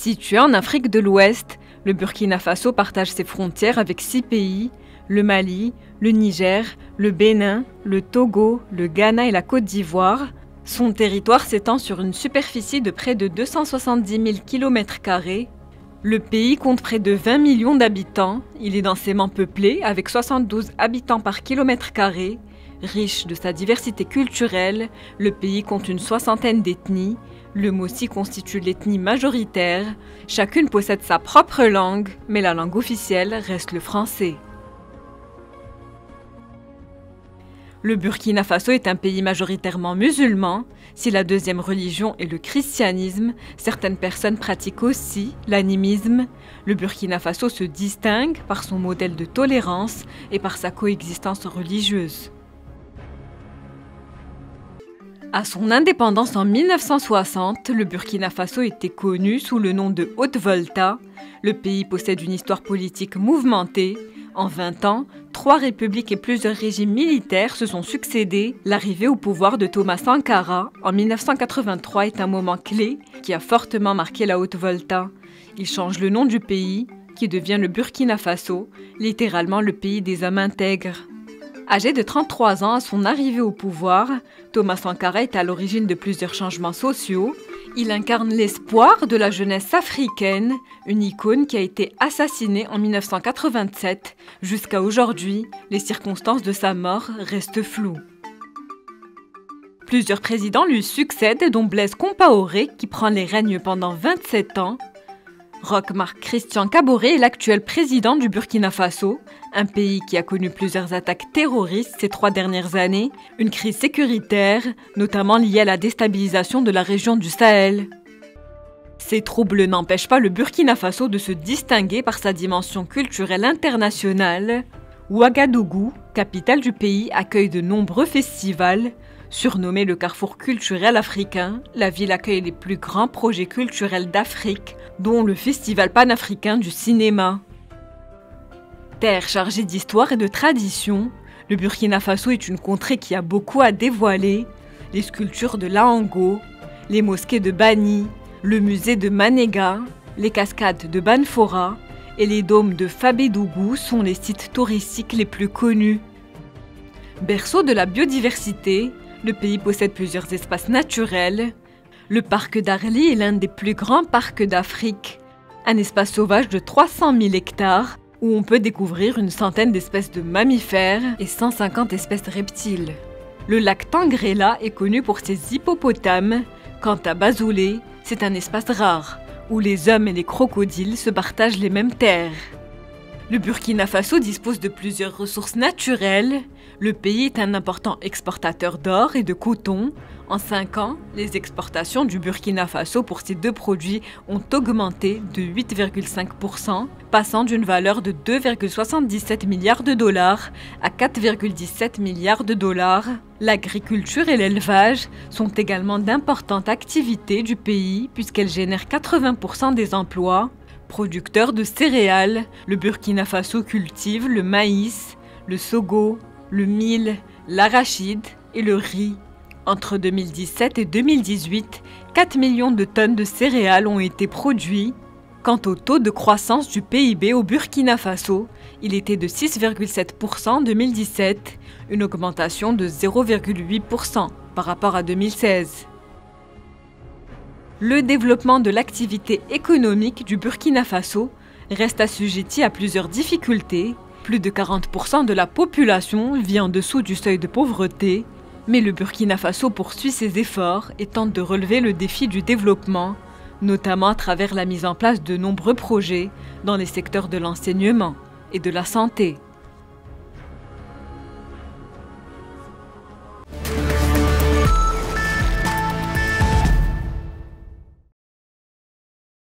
Situé en Afrique de l'Ouest, le Burkina Faso partage ses frontières avec 6 pays, le Mali, le Niger, le Bénin, le Togo, le Ghana et la Côte d'Ivoire. Son territoire s'étend sur une superficie de près de 270 000 km². Le pays compte près de 20 millions d'habitants. Il est densément peuplé avec 72 habitants par km². Riche de sa diversité culturelle, le pays compte une soixantaine d'ethnies. Le Mossi constitue l'ethnie majoritaire. Chacune possède sa propre langue, mais la langue officielle reste le français. Le Burkina Faso est un pays majoritairement musulman. Si la deuxième religion est le christianisme, certaines personnes pratiquent aussi l'animisme. Le Burkina Faso se distingue par son modèle de tolérance et par sa coexistence religieuse. À son indépendance en 1960, le Burkina Faso était connu sous le nom de Haute-Volta. Le pays possède une histoire politique mouvementée. En 20 ans, 3 républiques et plusieurs régimes militaires se sont succédés. L'arrivée au pouvoir de Thomas Sankara en 1983 est un moment clé qui a fortement marqué la Haute-Volta. Il change le nom du pays, qui devient le Burkina Faso, littéralement le pays des hommes intègres. Âgé de 33 ans à son arrivée au pouvoir, Thomas Sankara est à l'origine de plusieurs changements sociaux. Il incarne l'espoir de la jeunesse africaine, une icône qui a été assassinée en 1987. Jusqu'à aujourd'hui, les circonstances de sa mort restent floues. Plusieurs présidents lui succèdent, dont Blaise Compaoré, qui prend les règnes pendant 27 ans. Roch Marc Christian Kaboré est l'actuel président du Burkina Faso, un pays qui a connu plusieurs attaques terroristes ces 3 dernières années, une crise sécuritaire, notamment liée à la déstabilisation de la région du Sahel. Ces troubles n'empêchent pas le Burkina Faso de se distinguer par sa dimension culturelle internationale. Ouagadougou, capitale du pays, accueille de nombreux festivals. Surnommée le carrefour culturel africain, la ville accueille les plus grands projets culturels d'Afrique, dont le Festival panafricain du cinéma. Terre chargée d'histoire et de tradition, le Burkina Faso est une contrée qui a beaucoup à dévoiler. Les sculptures de Laango, les mosquées de Bani, le musée de Manéga, les cascades de Banfora et les dômes de Fabédougou sont les sites touristiques les plus connus. Berceau de la biodiversité, le pays possède plusieurs espaces naturels. Le parc d'Arli est l'un des plus grands parcs d'Afrique. Un espace sauvage de 300 000 hectares où on peut découvrir une centaine d'espèces de mammifères et 150 espèces de reptiles. Le lac Tangrela est connu pour ses hippopotames. Quant à Bazoulé, c'est un espace rare où les hommes et les crocodiles se partagent les mêmes terres. Le Burkina Faso dispose de plusieurs ressources naturelles. Le pays est un important exportateur d'or et de coton. En 5 ans, les exportations du Burkina Faso pour ces 2 produits ont augmenté de 8,5%, passant d'une valeur de 2,77 milliards de dollars à 4,17 milliards de dollars. L'agriculture et l'élevage sont également d'importantes activités du pays puisqu'elles génèrent 80% des emplois. Producteur de céréales, le Burkina Faso cultive le maïs, le sorgho, le mil, l'arachide et le riz. Entre 2017 et 2018, 4 millions de tonnes de céréales ont été produites. Quant au taux de croissance du PIB au Burkina Faso, il était de 6,7% en 2017, une augmentation de 0,8% par rapport à 2016. Le développement de l'activité économique du Burkina Faso reste assujetti à plusieurs difficultés. Plus de 40% de la population vit en dessous du seuil de pauvreté, mais le Burkina Faso poursuit ses efforts et tente de relever le défi du développement, notamment à travers la mise en place de nombreux projets dans les secteurs de l'enseignement et de la santé.